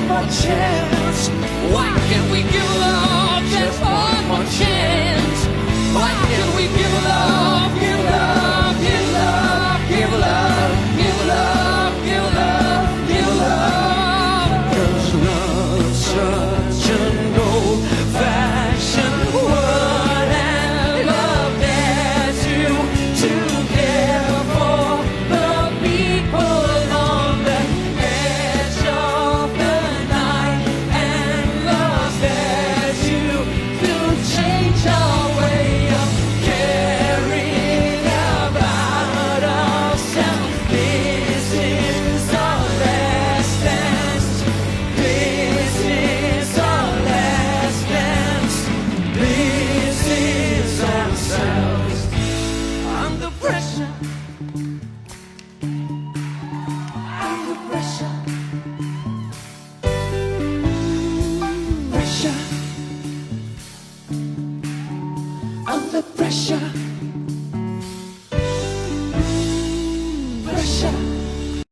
more chance? Why can't we give love just one more chance? Why can't we give love, give love, give love, give love, give love, give love, give love? 'Cause love's such an old-fashioned word, and love dares you to care for the people on the edge of the night, and love dares you to change our way of caring about ourselves. This is our last dance. This is our last dance. This is ourselves. Under pressure. Under pressure. Pressure. Under pressure.